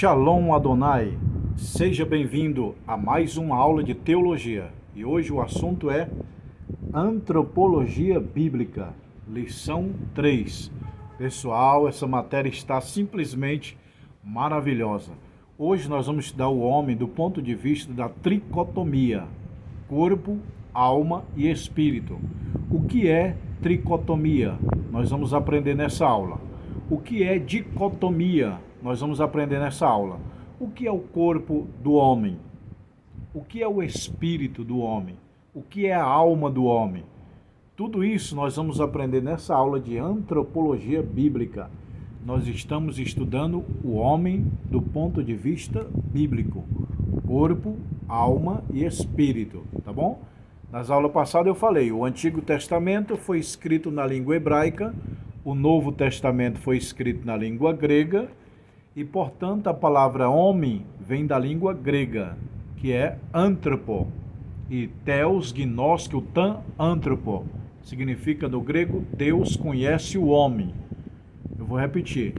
Shalom Adonai, seja bem-vindo a mais uma aula de teologia e hoje o assunto é Antropologia Bíblica, lição 3. Pessoal, essa matéria está simplesmente maravilhosa. Hoje nós vamos estudar o homem do ponto de vista da tricotomia, corpo, alma e espírito. O que é tricotomia? Nós vamos aprender nessa aula. O que é dicotomia? Nós vamos aprender nessa aula. O que é o corpo do homem? O que é o espírito do homem? O que é a alma do homem? Tudo isso nós vamos aprender nessa aula de antropologia bíblica. Nós estamos estudando o homem do ponto de vista bíblico. Corpo, alma e espírito, tá bom? Nas aulas passadas eu falei, o Antigo Testamento foi escrito na língua hebraica, o Novo Testamento foi escrito na língua grega, e, portanto, a palavra homem vem da língua grega, que é anthropo, e theos, gnosko, tan, anthropo. Significa, no grego, Deus conhece o homem. Eu vou repetir.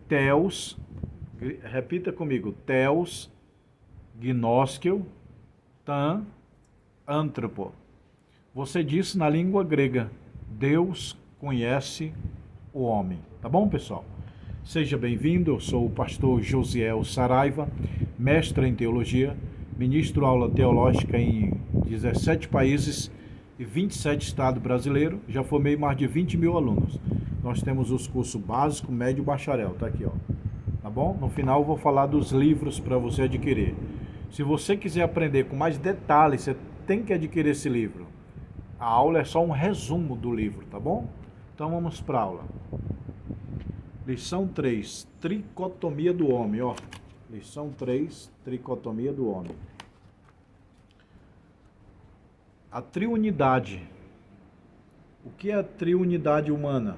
Theos, repita comigo. Theos, gnosko, tan, anthropo. Você disse na língua grega, Deus conhece o homem. Tá bom, pessoal? Seja bem-vindo, eu sou o pastor Josiel Saraiva, mestre em teologia, ministro aula teológica em 17 países e 27 estados brasileiros, já formei mais de 20 mil alunos. Nós temos os cursos básico, médio e bacharel, tá aqui, ó. Tá bom? No final eu vou falar dos livros para você adquirir. Se você quiser aprender com mais detalhes, você tem que adquirir esse livro. A aula é só um resumo do livro, tá bom? Então vamos para a aula. Lição 3, tricotomia do homem, ó. Lição 3, tricotomia do homem. A triunidade. O que é a triunidade humana?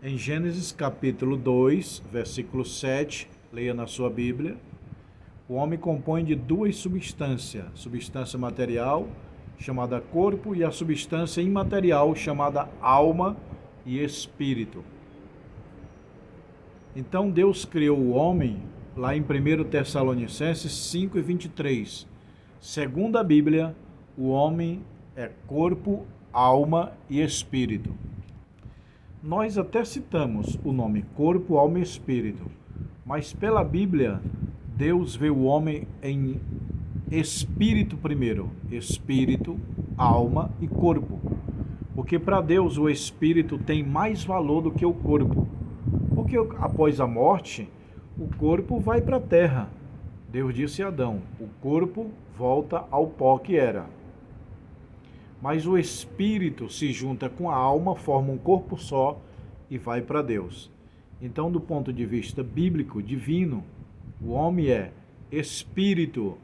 Em Gênesis capítulo 2, versículo 7, leia na sua Bíblia. O homem compõe de duas substâncias, substância material, chamada corpo, e a substância imaterial, chamada alma e espírito. Então Deus criou o homem, lá em 1 Tessalonicenses 5 e 23. Segundo a Bíblia, o homem é corpo, alma e espírito. Nós até citamos o nome corpo, alma e espírito, mas pela Bíblia, Deus vê o homem em espírito primeiro, espírito, alma e corpo. Porque para Deus o espírito tem mais valor do que o corpo. Porque após a morte, o corpo vai para a terra. Deus disse a Adão, o corpo volta ao pó que era. Mas o espírito se junta com a alma, forma um corpo só e vai para Deus. Então, do ponto de vista bíblico, divino, o homem é espírito,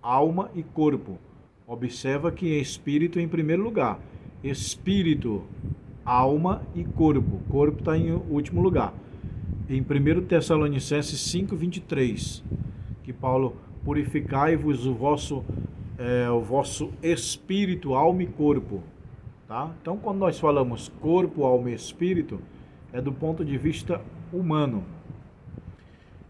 alma e corpo. Observa que é espírito em primeiro lugar. Espírito, alma e corpo. Corpo está em último lugar. Em 1 Tessalonicenses 5, 23, que Paulo, purificai-vos o vosso espírito, alma e corpo. Tá? Então, quando nós falamos corpo, alma e espírito, é do ponto de vista humano.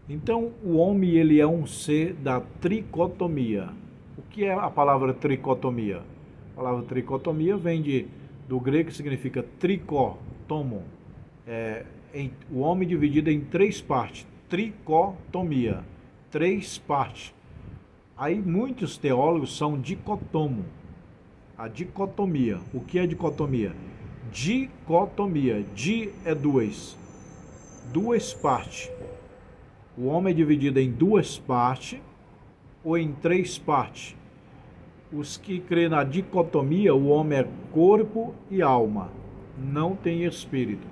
Então, o homem ele é um ser da tricotomia. O que é a palavra tricotomia? A palavra tricotomia vem do grego, que significa tricotomo. O homem dividido em três partes. Tricotomia. Três partes. Aí muitos teólogos são dicotomo. A dicotomia. O que é dicotomia? Dicotomia. Di é duas. Duas partes. O homem é dividido em duas partes ou em três partes. Os que creem na dicotomia, o homem é corpo e alma, não tem espírito.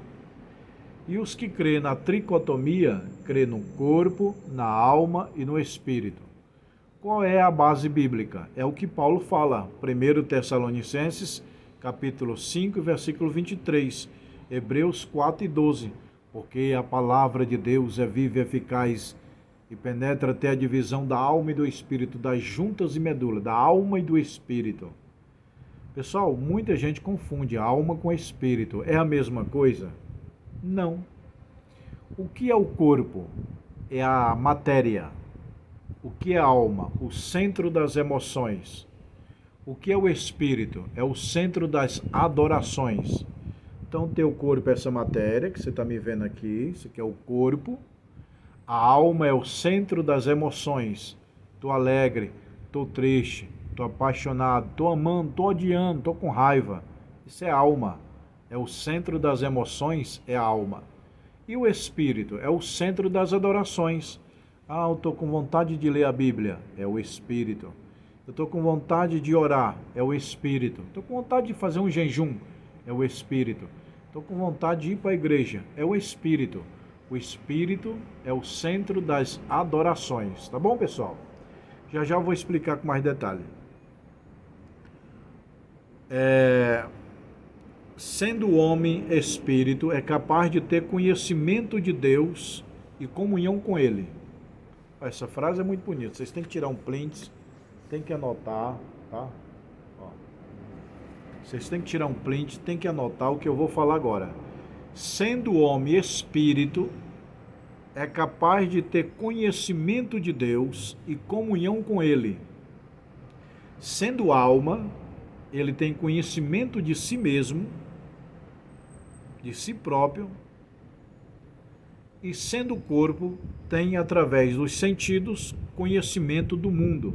E os que creem na tricotomia, creem no corpo, na alma e no espírito. Qual é a base bíblica? É o que Paulo fala, 1 Tessalonicenses, capítulo 5, versículo 23, Hebreus 4 e 12. Porque a palavra de Deus é viva e eficaz e penetra até a divisão da alma e do espírito, das juntas e medula, da alma e do espírito. Pessoal, muita gente confunde alma com espírito. É a mesma coisa? Não. O que é o corpo? É a matéria. O que é a alma? O centro das emoções. O que é o espírito? É o centro das adorações. Então, teu corpo é essa matéria que você está me vendo aqui, isso aqui é o corpo. A alma é o centro das emoções. Tô alegre, tô triste, tô apaixonado, tô amando, tô odiando, tô com raiva. Isso é alma. É o centro das emoções, é a alma. E o espírito é o centro das adorações. Ah, eu tô com vontade de ler a Bíblia, é o espírito. Eu tô com vontade de orar, é o espírito. Tô com vontade de fazer um jejum, é o espírito. Tô com vontade de ir para a igreja, é o espírito. O espírito é o centro das adorações, tá bom, pessoal? Já já eu vou explicar com mais detalhe. Sendo o homem espírito, é capaz de ter conhecimento de Deus e comunhão com Ele. Essa frase é muito bonita. Vocês têm que tirar um print, tem que anotar, tá? Ó. Vocês têm que tirar um print, tem que anotar o que eu vou falar agora. Sendo o homem espírito, é capaz de ter conhecimento de Deus e comunhão com Ele. Sendo alma, ele tem conhecimento de si mesmo, de si próprio, e sendo corpo, tem através dos sentidos conhecimento do mundo.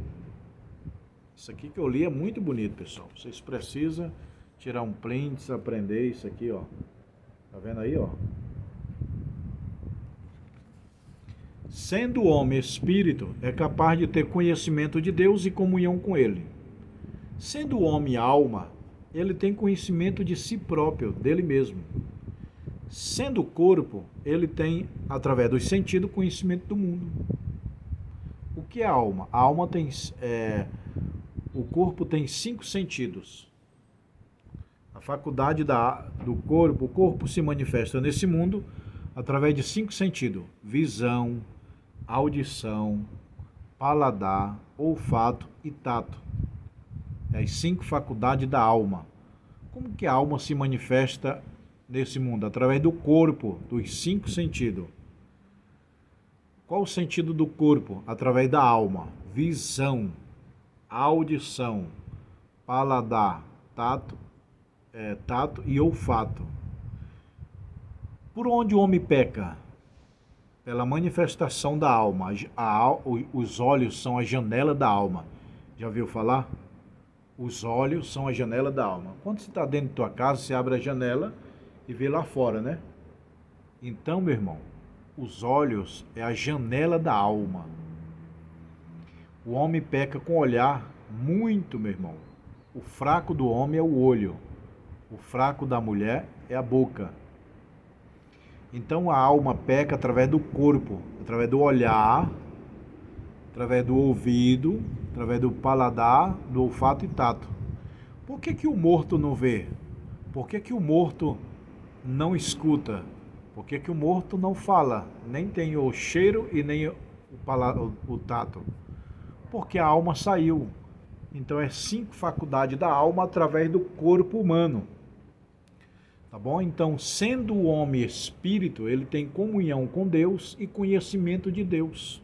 Isso aqui que eu li é muito bonito, pessoal. Vocês precisam tirar um print, aprender isso aqui, ó. Tá vendo aí, ó? Sendo o homem espírito, é capaz de ter conhecimento de Deus e comunhão com Ele. Sendo o homem alma, ele tem conhecimento de si próprio, dele mesmo. Sendo corpo, ele tem, através dos sentidos, conhecimento do mundo. O que é a alma? A alma tem... o corpo tem 5 sentidos. A faculdade do corpo, o corpo se manifesta nesse mundo através de 5 sentidos. Visão, audição, paladar, olfato e tato. As 5 faculdades da alma. Como que a alma se manifesta nesse mundo? Através do corpo, dos 5 sentidos. Qual o sentido do corpo? Através da alma. Visão, audição, paladar, tato e olfato. Por onde o homem peca? Pela manifestação da alma. Os olhos são a janela da alma. Já ouviu falar? Os olhos são a janela da alma. Quando você está dentro da tua casa, você abre a janela e vê lá fora, né? Então, meu irmão, os olhos é a janela da alma. O homem peca com o olhar muito, meu irmão. O fraco do homem é o olho. O fraco da mulher é a boca. Então a alma peca através do corpo, através do olhar, através do ouvido, através do paladar, do olfato e tato. Por que o morto não vê? Por que o morto não escuta? Por que o morto não fala? Nem tem o cheiro e nem o tato. Porque a alma saiu. Então é 5 faculdades da alma através do corpo humano. Tá bom? Então, sendo o homem espírito, ele tem comunhão com Deus e conhecimento de Deus.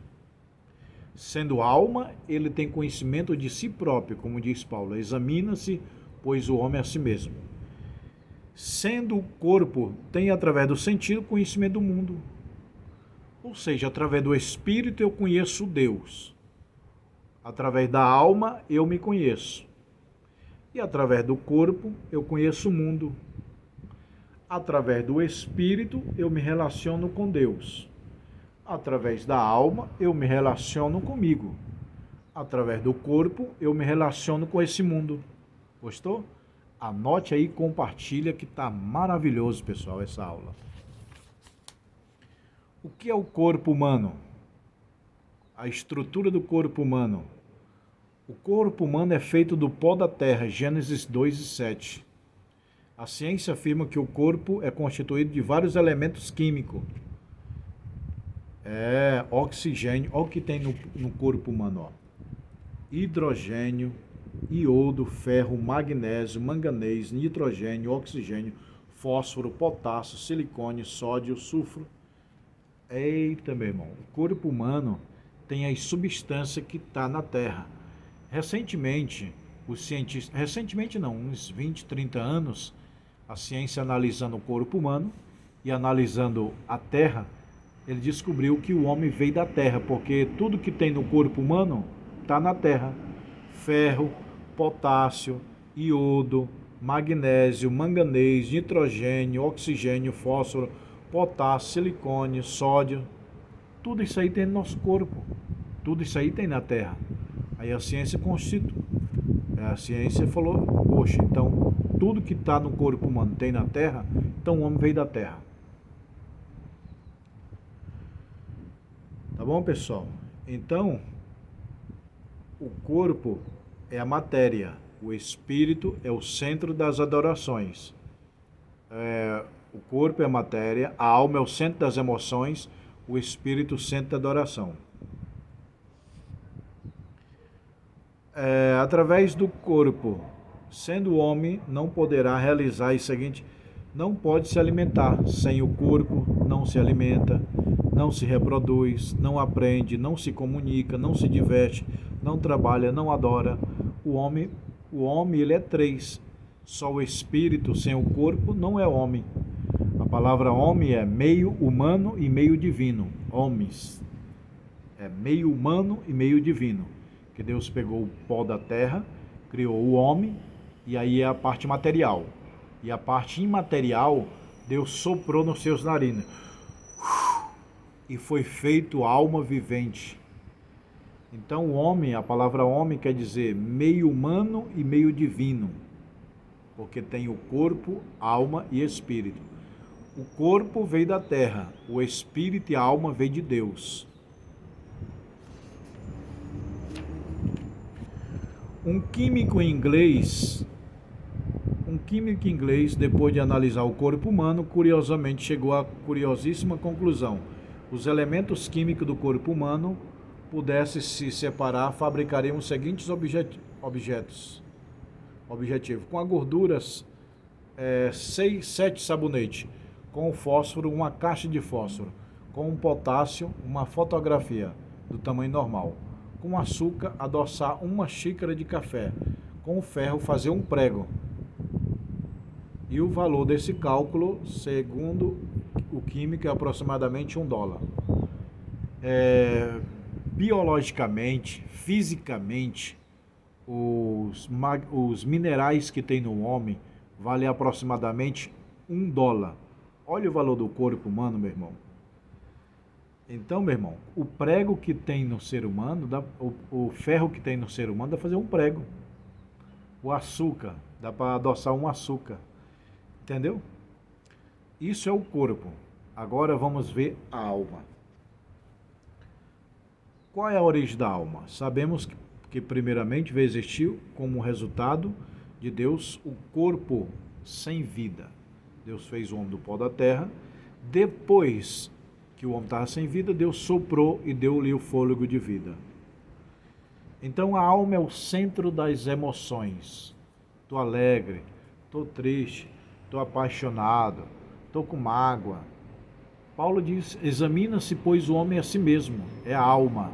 Sendo alma, ele tem conhecimento de si próprio, como diz Paulo. Examina-se, pois o homem é a si mesmo. Sendo o corpo, tem através do sentido conhecimento do mundo. Ou seja, através do espírito eu conheço Deus. Através da alma eu me conheço. E através do corpo eu conheço o mundo. Através do espírito eu me relaciono com Deus. Através da alma eu me relaciono comigo. Através do corpo eu me relaciono com esse mundo. Gostou? Anote aí e compartilha que está maravilhoso, pessoal, essa aula. O que é o corpo humano? A estrutura do corpo humano. O corpo humano é feito do pó da terra, Gênesis 2:7. A ciência afirma que o corpo é constituído de vários elementos químicos. Oxigênio, olha o que tem no corpo humano, ó. Hidrogênio, iodo, ferro, magnésio, manganês, nitrogênio, oxigênio, fósforo, potássio, silicone, sódio, sulfuro. Eita, meu irmão, o corpo humano tem as substâncias que estão na Terra. Recentemente, recentemente não, uns 20, 30 anos, a ciência analisando o corpo humano e analisando a Terra, ele descobriu que o homem veio da Terra, porque tudo que tem no corpo humano está na Terra. Ferro, potássio, iodo, magnésio, manganês, nitrogênio, oxigênio, fósforo, potássio, silicone, sódio, tudo isso aí tem no nosso corpo. Tudo isso aí tem na Terra. Aí a ciência falou, poxa, então tudo que está no corpo humano tem na Terra, então o homem veio da Terra. Tá bom, pessoal? Então, o corpo é a matéria, o espírito é o centro das adorações. O corpo é a matéria, a alma é o centro das emoções, o espírito o centro da adoração. Através do corpo, sendo homem, não poderá realizar o seguinte: não pode se alimentar. Sem o corpo, não se alimenta, não se reproduz, não aprende, não se comunica, não se diverte, não trabalha, não adora. O homem ele é três. Só o espírito sem o corpo não é homem. A palavra homem é meio humano e meio divino. Homens. É meio humano e meio divino. Que Deus pegou o pó da terra, criou o homem, e aí é a parte material. E a parte imaterial, Deus soprou nos seus narinas. E foi feito alma vivente. Então o homem, a palavra homem quer dizer meio humano e meio divino. Porque tem o corpo, alma e espírito. O corpo veio da terra, o espírito e a alma veio de Deus. Um químico inglês, depois de analisar o corpo humano, curiosamente chegou à curiosíssima conclusão: os elementos químicos do corpo humano pudessem se separar, fabricariam os seguintes objetivos: com a gordura, 6, 7 sabonetes, com o fósforo, uma caixa de fósforo, com o potássio, uma fotografia do tamanho normal, com açúcar, adoçar uma xícara de café, com o ferro, fazer um prego. E o valor desse cálculo, segundo o químico, é aproximadamente $1. Biologicamente, fisicamente, os minerais que tem no homem valem aproximadamente $1. Olha o valor do corpo humano, meu irmão. Então, meu irmão, o prego que tem no ser humano, o ferro que tem no ser humano, dá para fazer um prego. O açúcar, dá para adoçar um açúcar. Entendeu? Isso é o corpo. Agora vamos ver a alma. Qual é a origem da alma? Sabemos que primeiramente veio existir como resultado de Deus o corpo sem vida. Deus fez o homem do pó da terra. Depois que o homem estava sem vida, Deus soprou e deu-lhe o fôlego de vida. Então a alma é o centro das emoções. Estou alegre, estou triste, estou apaixonado, estou com mágoa. Paulo diz: examina-se, pois, o homem a si mesmo, é a alma.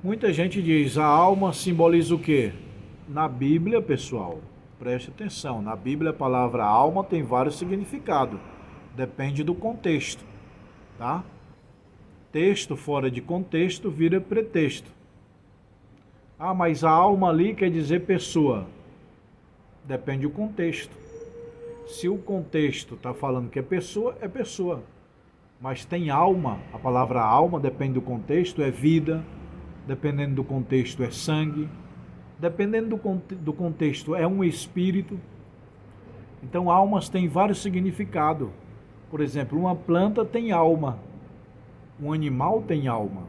Muita gente diz: a alma simboliza o quê? Na Bíblia, pessoal, preste atenção, na Bíblia a palavra alma tem vários significados, depende do contexto, tá? Texto fora de contexto vira pretexto. Ah, mas a alma ali quer dizer pessoa. Depende do contexto. Se o contexto está falando que é pessoa. Mas tem alma, a palavra alma, depende do contexto, é vida. Dependendo do contexto, é sangue. Dependendo do contexto, é um espírito. Então, almas têm vários significados. Por exemplo, uma planta tem alma. Um animal tem alma.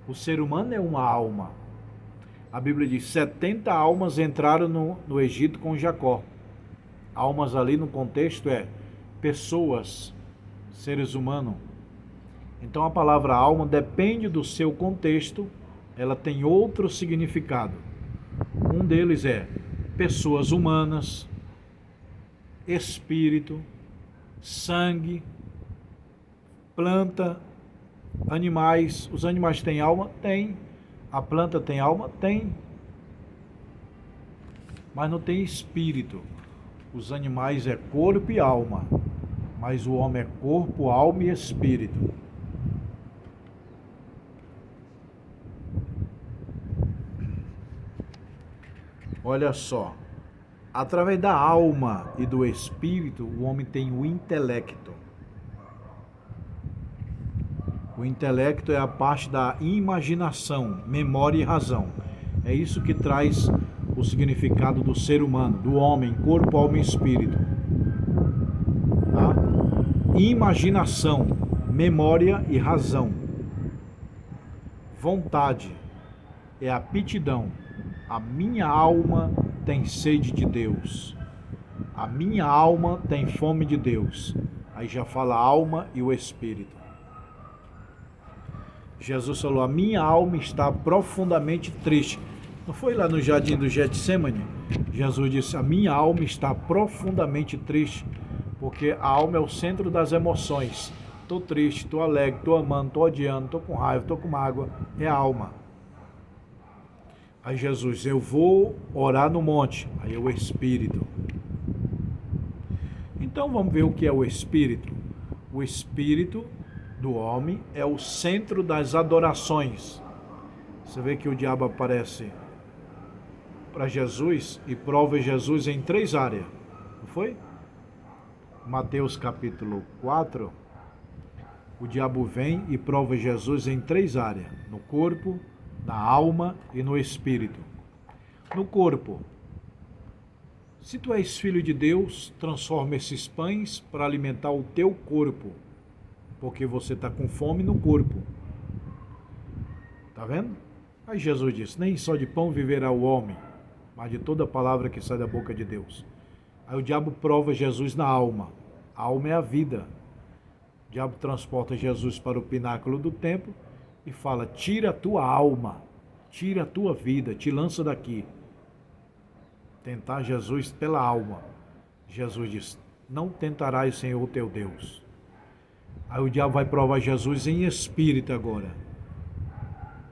O ser humano é uma alma. A Bíblia diz: 70 almas entraram no Egito com Jacó. Almas ali no contexto é pessoas, seres humanos. Então a palavra alma depende do seu contexto, ela tem outro significado. Um deles é pessoas humanas, espírito, sangue, planta, animais. Os animais têm alma? Tem. A planta tem alma? Tem. Mas não tem espírito. Os animais é corpo e alma, mas o homem é corpo, alma e espírito. Olha só, através da alma e do espírito, o homem tem o intelecto. O intelecto é a parte da imaginação, memória e razão. É isso que traz o significado do ser humano, do homem, corpo, alma e espírito. Tá? Imaginação, memória e razão. Vontade é aptidão. A minha alma tem sede de Deus. A minha alma tem fome de Deus. Aí já fala a alma e o espírito. Jesus falou, a minha alma está profundamente triste. Não foi lá no jardim do Getsêmani? Jesus disse, a minha alma está profundamente triste, porque a alma é o centro das emoções. Estou triste, estou alegre, estou amando, estou odiando, estou com raiva, estou com mágoa. É a alma. Aí Jesus, eu vou orar no monte. Aí é o espírito. Então vamos ver o que é o espírito. O espírito do homem é o centro das adorações. Você vê que o diabo aparece para Jesus e prova Jesus em 3 áreas. Não foi? Mateus capítulo 4, o diabo vem e prova Jesus em 3 áreas. No corpo, na alma e no espírito. No corpo, se tu és filho de Deus, transforma esses pães para alimentar o teu corpo, porque você está com fome no corpo. Tá vendo? Aí Jesus disse, nem só de pão viverá o homem, mas de toda palavra que sai da boca de Deus. Aí o diabo prova Jesus na alma. A alma é a vida. O diabo transporta Jesus para o pináculo do templo e fala, tira a tua alma, tira a tua vida, te lança daqui. Tentar Jesus pela alma. Jesus diz, não tentarás o Senhor teu Deus. Aí o diabo vai provar Jesus em espírito agora.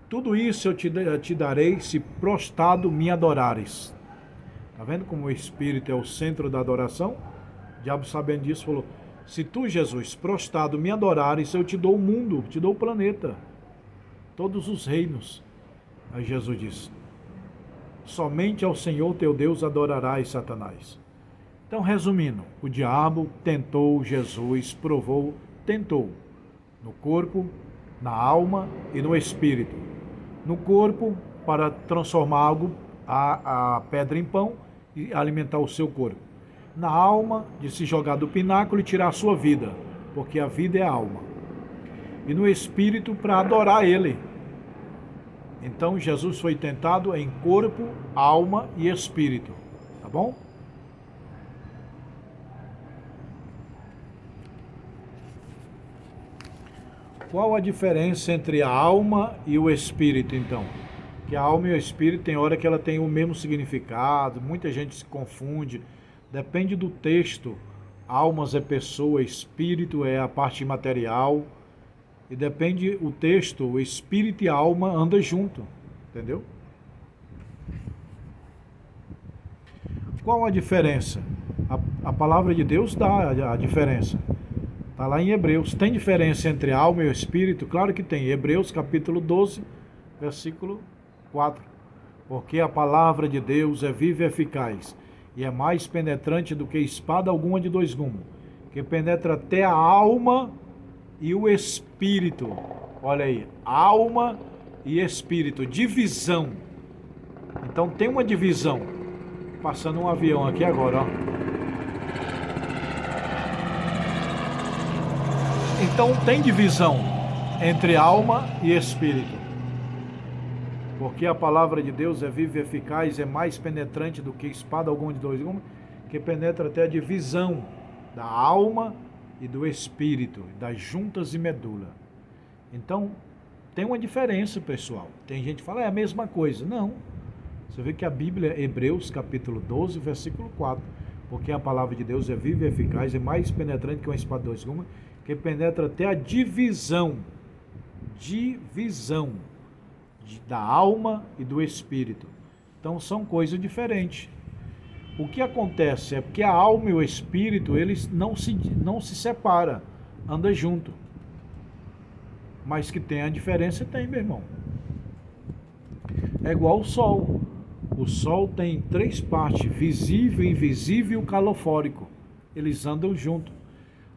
Tudo isso eu te darei se prostrado me adorares. Está vendo como o espírito é o centro da adoração? O diabo, sabendo disso, falou, se tu, Jesus, prostrado me adorares, eu te dou o mundo, te dou o planeta, todos os reinos. Aí Jesus disse, somente ao Senhor teu Deus adorarás, Satanás. Então, resumindo, o diabo tentou Jesus, provou, tentou, no corpo, na alma e no espírito. No corpo, para transformar algo, a pedra em pão e alimentar o seu corpo. Na alma, de se jogar do pináculo e tirar a sua vida, porque a vida é a alma. E no espírito, para adorar ele. Então, Jesus foi tentado em corpo, alma e espírito. Tá bom? Qual a diferença entre a alma e o espírito, então? Que a alma e o espírito tem hora que ela tem o mesmo significado, muita gente se confunde, depende do texto. Almas é pessoa, espírito é a parte material, e depende o texto, o espírito e a alma andam junto, entendeu? Qual a diferença? A palavra de Deus dá a diferença. Está lá em Hebreus. Tem diferença entre a alma e o espírito? Claro que tem. Hebreus capítulo 12, versículo 4. Porque a palavra de Deus é viva e eficaz, e é mais penetrante do que espada alguma de 2 gumes, que penetra até a alma e o espírito. Olha aí, alma e espírito. Divisão. Então tem uma divisão. Passando um avião aqui agora, ó. Então tem divisão entre alma e espírito. Porque a palavra de Deus é viva e eficaz, é mais penetrante do que espada alguma de 2 gumes, que penetra até a divisão da alma e do espírito, das juntas e medula. Então, tem uma diferença, pessoal. Tem gente que fala, é a mesma coisa. Não. Você vê que a Bíblia, Hebreus capítulo 12, versículo 4. porque a palavra de Deus é viva e eficaz e mais penetrante que uma espada de dois gumes, que penetra até a divisão da alma e do espírito. Então são coisas diferentes. O que acontece é que a alma e o espírito, eles não se separam, andam junto. Mas que tem a diferença, tem, meu irmão. É igual o sol. O sol tem 3 partes, visível, invisível e calofórico. Eles andam junto.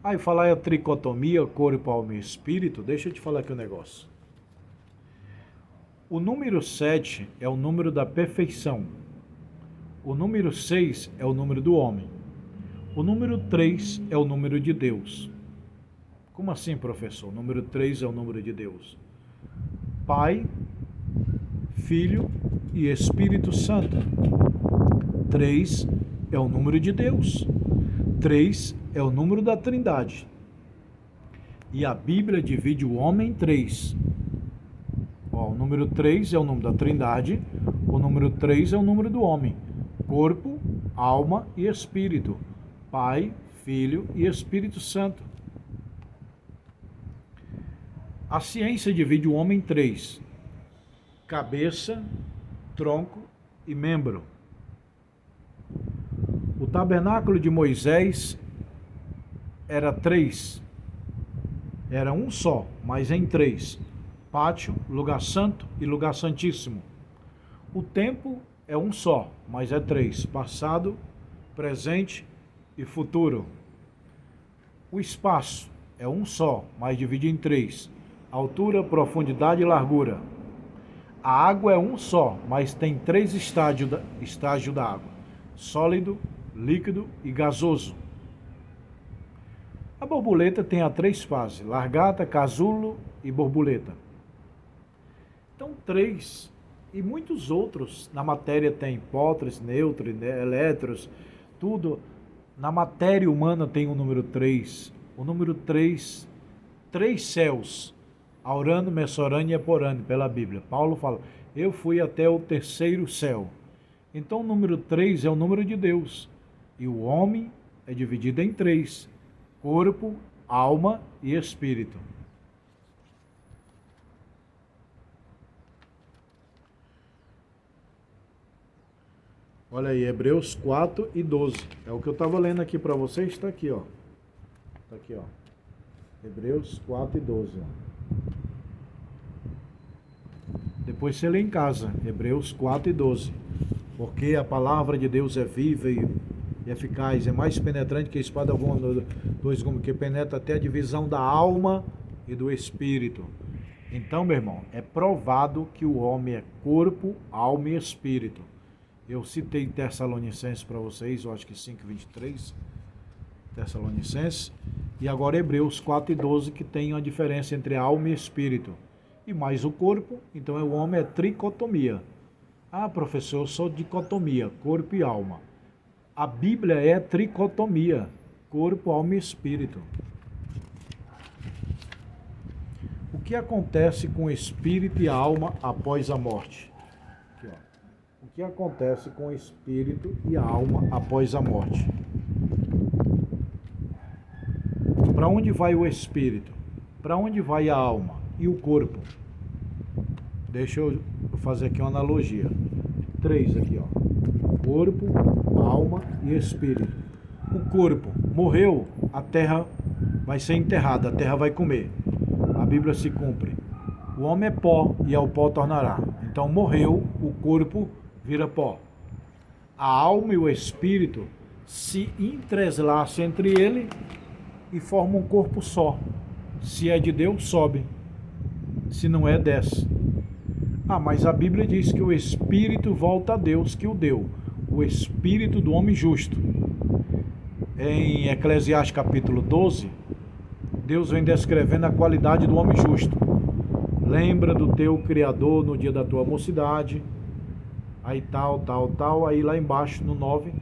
Aí falar a tricotomia, corpo, alma e espírito, deixa eu te falar aqui um negócio. O número 7 é o número da perfeição. O número 6 é o número do homem. O número 3 é o número de Deus. Como assim, professor? O número 3 é o número de Deus. Pai, Filho e Espírito Santo. 3 é o número de Deus. 3 é o número da Trindade. E a Bíblia divide o homem em 3. O número 3 é o número da Trindade. O número 3 é o número do homem. Corpo, alma e espírito. Pai, Filho e Espírito Santo. A ciência divide o homem em 3. Cabeça, tronco e membro. O tabernáculo de Moisés era 3. Era um só, mas em 3. Pátio, lugar santo e lugar santíssimo. O templo é um só, mas é 3. Passado, presente e futuro. O espaço é um só, mas divide em 3. Altura, profundidade e largura. A água é um só, mas tem 3 estágios da água. Sólido, líquido e gasoso. A borboleta tem 3 fases: largata, casulo e borboleta. Então 3 e muitos outros. Na matéria tem prótons, nêutrons, elétrons, tudo. Na matéria humana tem o número 3. O número 3 céus. Aurano, Messorâneo e Eporâneo, pela Bíblia. Paulo fala, eu fui até o 3º céu. Então o número 3 é o número de Deus. E o homem é dividido em 3. Corpo, alma e espírito. Olha aí, Hebreus 4 e 12. É o que eu estava lendo aqui para vocês, está aqui, ó. Está aqui, ó. Hebreus 4 e 12, ó. Depois você lê em casa, Hebreus 4 e 12. Porque a palavra de Deus é viva e eficaz, é mais penetrante que a espada alguma dois gumes, que penetra até a divisão da alma e do espírito. Então, meu irmão, é provado que o homem é corpo, alma e espírito. Eu citei Tessalonicenses para vocês, eu acho que 5:23, Tessalonicenses, e agora Hebreus 4 e 12, que tem uma diferença entre alma e espírito. E mais o corpo, então o homem é tricotomia. Ah, professor, eu sou dicotomia, corpo e alma. A Bíblia é tricotomia, corpo, alma e espírito. O que acontece com o espírito e a alma após a morte? Aqui, ó. O que acontece com o espírito e a alma após a morte? Para onde vai o espírito? Para onde vai a alma? E o corpo? Deixa eu fazer aqui uma analogia. 3 aqui, ó. Corpo, alma e espírito. O corpo morreu, a terra vai ser enterrada, a terra vai comer. A Bíblia se cumpre. O homem é pó e ao pó tornará. Então morreu, o corpo vira pó. A alma e o espírito se entrelaçam entre ele e formam um corpo só. Se é de Deus, sobe. Se não é, desce. Ah, mas a Bíblia diz que o espírito volta a Deus que o deu. O espírito do homem justo. Em Eclesiastes capítulo 12, Deus vem descrevendo a qualidade do homem justo. Lembra do teu Criador no dia da tua mocidade. Aí tal. Aí lá embaixo no 9,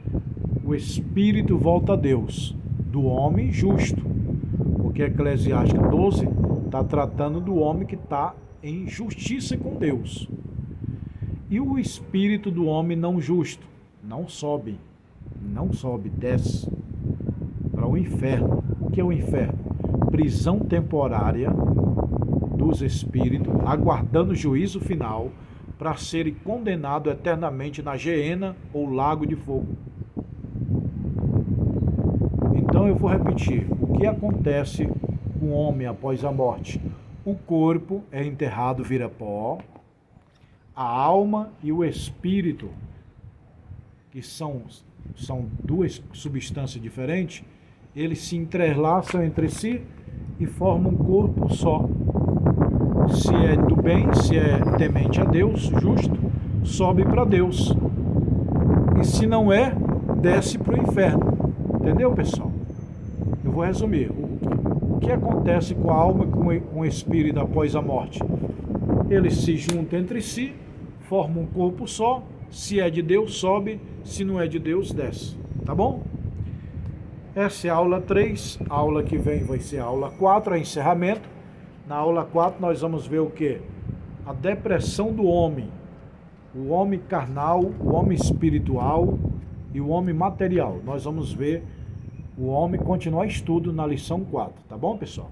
o espírito volta a Deus, do homem justo. Porque Eclesiastes 12 está tratando do homem que está em justiça com Deus. E o espírito do homem não justo não sobe. não sobe, desce para o inferno. O que é o inferno? Prisão temporária dos espíritos, aguardando o juízo final para serem condenados eternamente na geena ou lago de fogo. Então eu vou repetir, o que acontece com o homem após a morte? O corpo é enterrado, vira pó, a alma e o espírito, que são duas substâncias diferentes, eles se entrelaçam entre si e formam um corpo só. Se é do bem, se é temente a Deus, justo, sobe para Deus. E se não é, desce para o inferno. Entendeu, pessoal? Eu vou resumir. O que acontece com a alma e com o espírito após a morte? Eles se juntam entre si, formam um corpo só. Se é de Deus, sobe. Se não é de Deus, desce. Tá bom? Essa é a aula 3. A aula que vem vai ser a aula 4, a encerramento. Na aula 4 nós vamos ver o quê? A depressão do homem. O homem carnal, o homem espiritual e o homem material. Nós vamos ver o homem continuar estudo na lição 4. Tá bom, pessoal?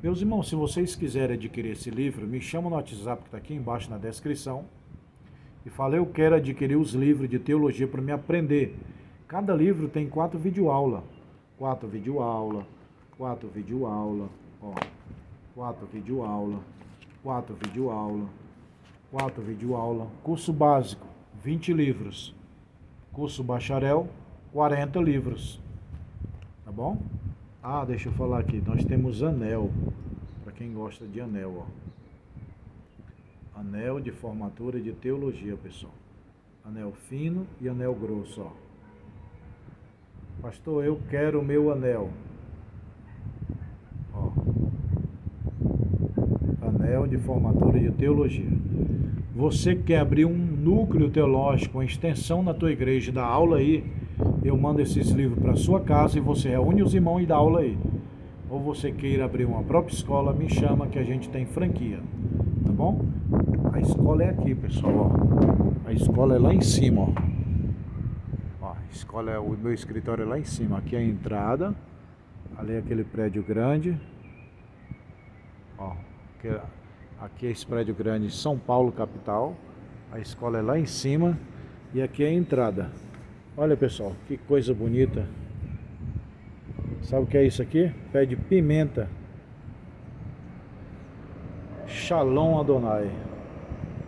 Meus irmãos, se vocês quiserem adquirir esse livro, me chama no WhatsApp que está aqui embaixo na descrição. E fala, eu quero adquirir os livros de teologia para me aprender. Cada livro tem 4 videoaulas. 4 videoaulas, 4 videoaulas, ó. 4 videoaulas, 4 videoaulas, 4 videoaulas. Curso básico, 20 livros. Curso bacharel, 40 livros. Tá bom? Ah, deixa eu falar aqui. Nós temos anel. Para quem gosta de anel, ó. Anel de formatura de teologia, pessoal. Anel fino e anel grosso, ó. Pastor, eu quero o meu anel. Ó. Anel de formatura de teologia. Você quer abrir um núcleo teológico, uma extensão na tua igreja, dá aula aí, eu mando esses livros para sua casa e você reúne os irmãos e dá aula aí. Ou você queira abrir uma própria escola, me chama que a gente tem franquia. Tá bom? A escola é aqui, pessoal, ó. A escola é lá em cima, ó. A escola o meu escritório é lá em cima. Aqui é a entrada. Ali é aquele prédio grande. Ó, aqui é esse prédio grande, São Paulo, capital. A escola é lá em cima. E aqui é a entrada. Olha, pessoal, que coisa bonita. Sabe o que é isso aqui? Pé de pimenta. Shalom Adonai.